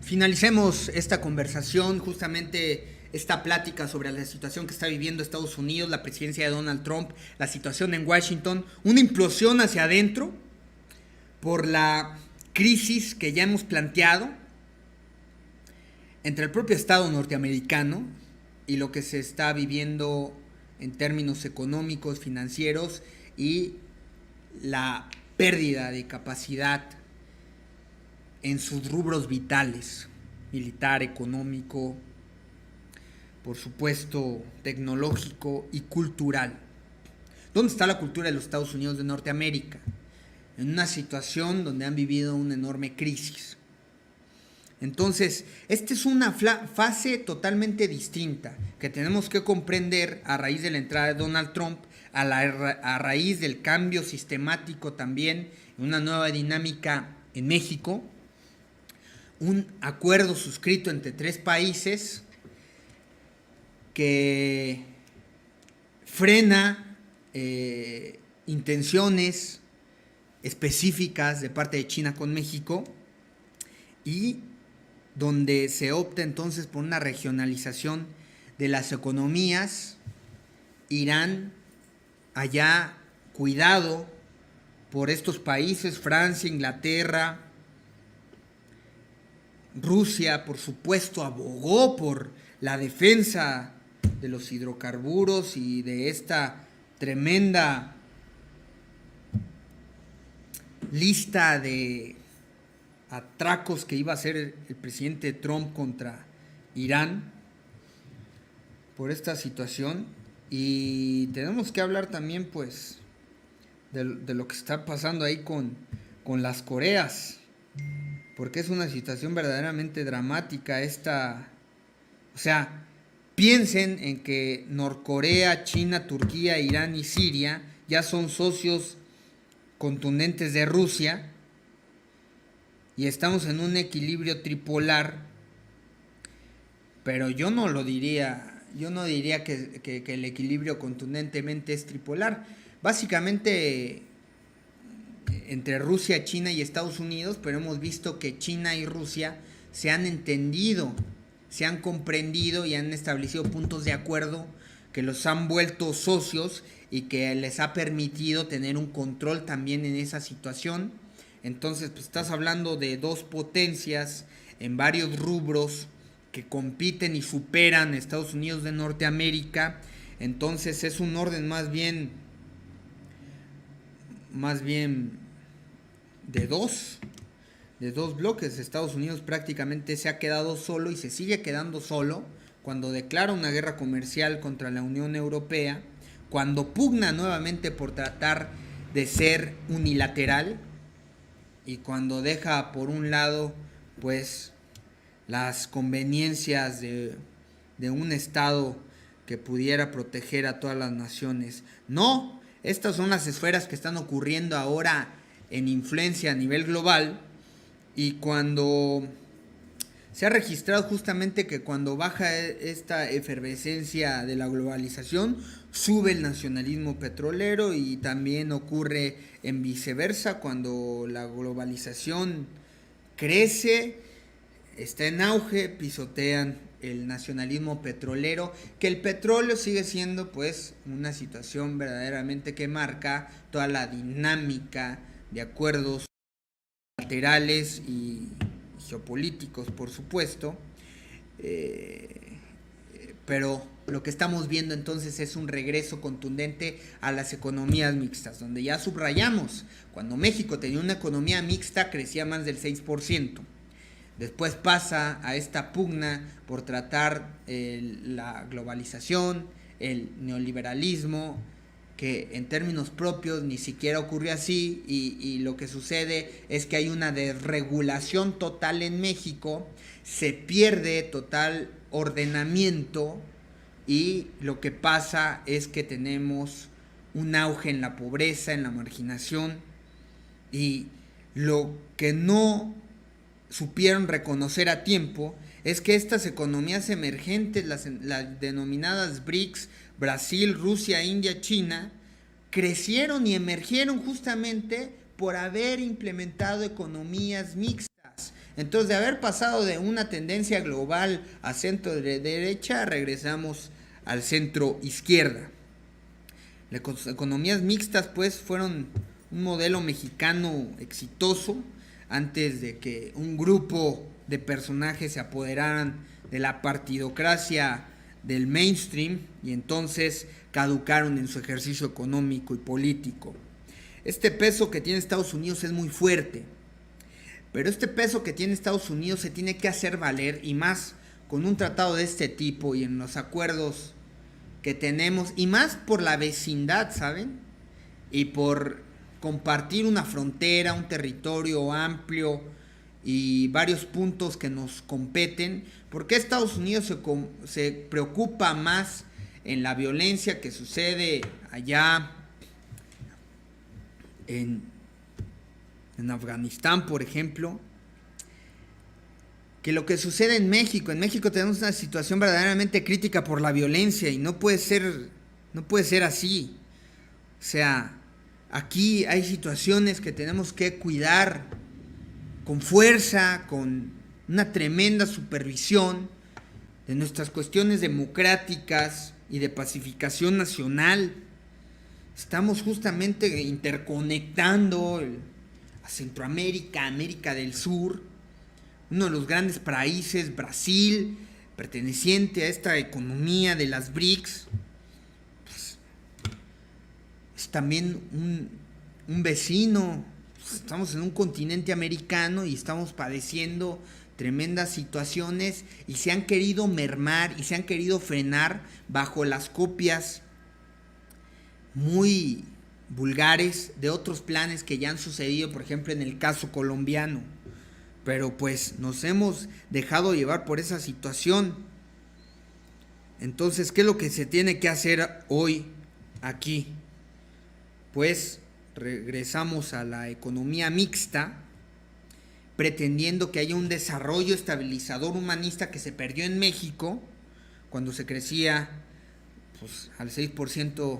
Finalicemos esta conversación, justamente esta plática sobre la situación que está viviendo Estados Unidos, la presidencia de Donald Trump, la situación en Washington, una implosión hacia adentro por la crisis que ya hemos planteado entre el propio Estado norteamericano y lo que se está viviendo en términos económicos, financieros y la pérdida de capacidad en sus rubros vitales, militar, económico, por supuesto tecnológico y cultural. ¿Dónde está la cultura de los Estados Unidos de Norteamérica? En una situación donde han vivido una enorme crisis. Entonces, esta es una fase totalmente distinta que tenemos que comprender a raíz de la entrada de Donald Trump, a raíz del cambio sistemático también, una nueva dinámica en México, un acuerdo suscrito entre 3 países que frena intenciones específicas de parte de China con México y donde se opta entonces por una regionalización de las economías. Irán, allá cuidado por estos países, Francia, Inglaterra, Rusia, por supuesto, abogó por la defensa de los hidrocarburos y de esta tremenda lista de atracos que iba a hacer el presidente Trump contra Irán por esta situación. Y tenemos que hablar también pues de lo que está pasando ahí con las Coreas, porque es una situación verdaderamente dramática esta. O sea, piensen en que Norcorea, China, Turquía, Irán y Siria ya son socios contundentes de Rusia y estamos en un equilibrio tripolar, pero yo no diría que el equilibrio contundentemente es tripolar. Básicamente entre Rusia, China y Estados Unidos, pero hemos visto que China y Rusia se han entendido, se han comprendido y han establecido puntos de acuerdo que los han vuelto socios y que les ha permitido tener un control también en esa situación. Entonces, pues estás hablando de 2 potencias en varios rubros que compiten y superan a Estados Unidos de Norteamérica. Entonces es un orden más bien de dos bloques. Estados Unidos prácticamente se ha quedado solo y se sigue quedando solo cuando declara una guerra comercial contra la Unión Europea, cuando pugna nuevamente por tratar de ser unilateral y cuando deja por un lado pues las conveniencias de un Estado que pudiera proteger a todas las naciones. No, estas son las esferas que están ocurriendo ahora en influencia a nivel global, y cuando se ha registrado justamente que cuando baja esta efervescencia de la globalización, sube el nacionalismo petrolero, y también ocurre en viceversa, cuando la globalización crece, está en auge, pisotean el nacionalismo petrolero, que el petróleo sigue siendo pues una situación verdaderamente que marca toda la dinámica de acuerdos laterales y geopolíticos, por supuesto, pero lo que estamos viendo entonces es un regreso contundente a las economías mixtas, donde ya subrayamos, cuando México tenía una economía mixta crecía más del 6%. Después pasa a esta pugna por tratar la globalización, el neoliberalismo, que en términos propios ni siquiera ocurrió así, y lo que sucede es que hay una desregulación total en México, se pierde total ordenamiento, y lo que pasa es que tenemos un auge en la pobreza, en la marginación, y lo que no supieron reconocer a tiempo es que estas economías emergentes, las denominadas BRICS, Brasil, Rusia, India, China, crecieron y emergieron justamente por haber implementado economías mixtas. Entonces, de haber pasado de una tendencia global a centro de derecha, regresamos al centro izquierda. Las economías mixtas pues fueron un modelo mexicano exitoso antes de que un grupo de personajes se apoderaran de la partidocracia del mainstream y entonces caducaron en su ejercicio económico y político. Este peso que tiene Estados Unidos es muy fuerte, pero este peso que tiene Estados Unidos se tiene que hacer valer, y más con un tratado de este tipo y en los acuerdos que tenemos, y más por la vecindad, ¿saben? Y por compartir una frontera, un territorio amplio y varios puntos que nos competen. ¿Por qué Estados Unidos se preocupa más en la violencia que sucede allá en Afganistán, por ejemplo, que lo que sucede en México? En México tenemos una situación verdaderamente crítica por la violencia y no puede ser así. O sea, aquí hay situaciones que tenemos que cuidar con fuerza, con una tremenda supervisión de nuestras cuestiones democráticas y de pacificación nacional. Estamos justamente interconectando a Centroamérica, América del Sur, uno de los grandes países, Brasil, perteneciente a esta economía de las BRICS, pues, es también un vecino. Estamos en un continente americano y estamos padeciendo tremendas situaciones y se han querido mermar y se han querido frenar bajo las copias muy vulgares de otros planes que ya han sucedido, por ejemplo en el caso colombiano. Pero pues nos hemos dejado llevar por esa situación. Entonces, ¿qué es lo que se tiene que hacer hoy aquí? Pues regresamos a la economía mixta, pretendiendo que haya un desarrollo estabilizador humanista que se perdió en México cuando se crecía pues, al 6%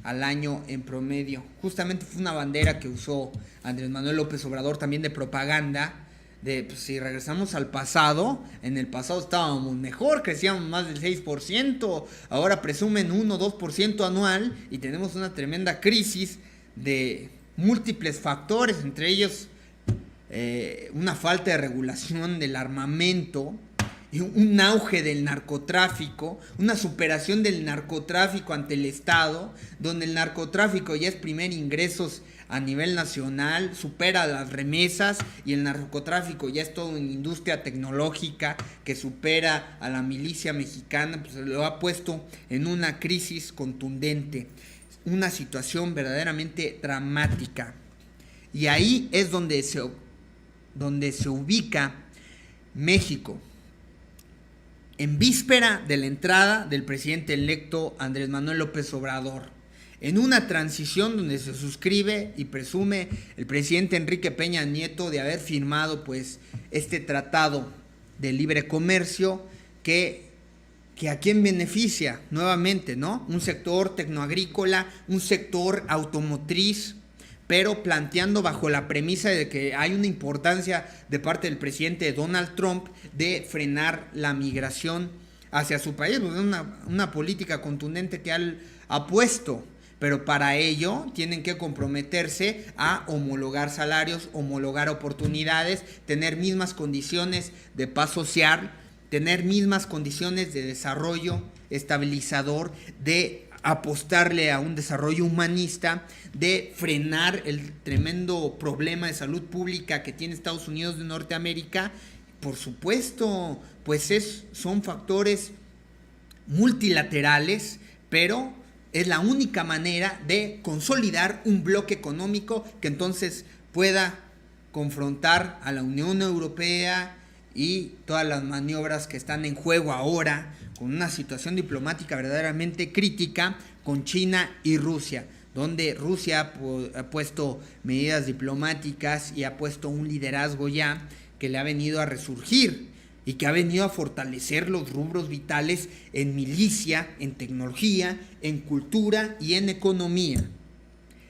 al año en promedio. Justamente fue una bandera que usó Andrés Manuel López Obrador también de propaganda, de pues, si regresamos al pasado, en el pasado estábamos mejor, crecíamos más del 6%, ahora presumen 1-2% anual y tenemos una tremenda crisis de múltiples factores, entre ellos una falta de regulación del armamento, un auge del narcotráfico, una superación del narcotráfico ante el Estado, donde el narcotráfico ya es primer ingresos a nivel nacional, supera las remesas y el narcotráfico ya es toda una industria tecnológica que supera a la milicia mexicana, pues lo ha puesto en una crisis contundente, una situación verdaderamente dramática. Y ahí es donde se ubica México, en víspera de la entrada del presidente electo Andrés Manuel López Obrador, en una transición donde se suscribe y presume el presidente Enrique Peña Nieto de haber firmado pues este tratado de libre comercio que a quién beneficia nuevamente, ¿no? Un sector tecnoagrícola, un sector automotriz, pero planteando bajo la premisa de que hay una importancia de parte del presidente Donald Trump de frenar la migración hacia su país. Una política contundente que ha puesto, pero para ello tienen que comprometerse a homologar salarios, homologar oportunidades, tener mismas condiciones de paz social, tener mismas condiciones de desarrollo estabilizador, de apostarle a un desarrollo humanista, de frenar el tremendo problema de salud pública que tiene Estados Unidos de Norteamérica. Por supuesto, pues son factores multilaterales, pero es la única manera de consolidar un bloque económico que entonces pueda confrontar a la Unión Europea y todas las maniobras que están en juego ahora, con una situación diplomática verdaderamente crítica con China y Rusia, donde Rusia ha puesto medidas diplomáticas y ha puesto un liderazgo ya que le ha venido a resurgir y que ha venido a fortalecer los rubros vitales en milicia, en tecnología, en cultura y en economía.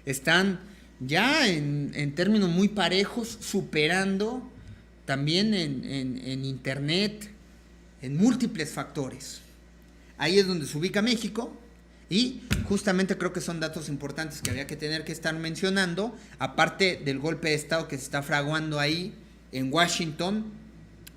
Están ya en términos muy parejos superando también en Internet, en múltiples factores. Ahí es donde se ubica México y justamente creo que son datos importantes que había que tener que estar mencionando, aparte del golpe de Estado que se está fraguando ahí en Washington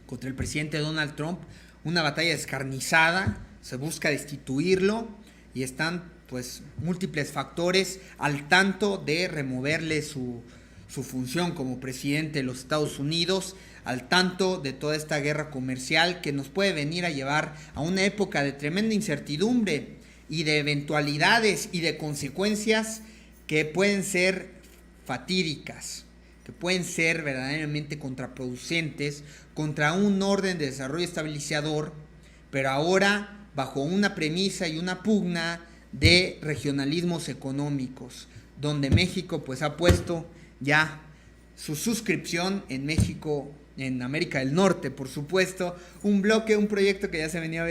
contra el presidente Donald Trump, una batalla descarnizada, se busca destituirlo y están pues múltiples factores al tanto de removerle su función como presidente de los Estados Unidos, al tanto de toda esta guerra comercial que nos puede venir a llevar a una época de tremenda incertidumbre y de eventualidades y de consecuencias que pueden ser fatídicas, que pueden ser verdaderamente contraproducentes contra un orden de desarrollo estabilizador, pero ahora bajo una premisa y una pugna de regionalismos económicos, donde México pues ha puesto ya su suscripción en México, en América del Norte, por supuesto, un proyecto que ya se venía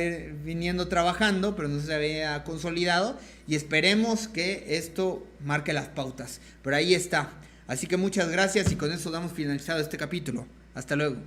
viniendo trabajando, pero no se había consolidado, y esperemos que esto marque las pautas, pero ahí está. Así que muchas gracias y con eso damos finalizado este capítulo. Hasta luego.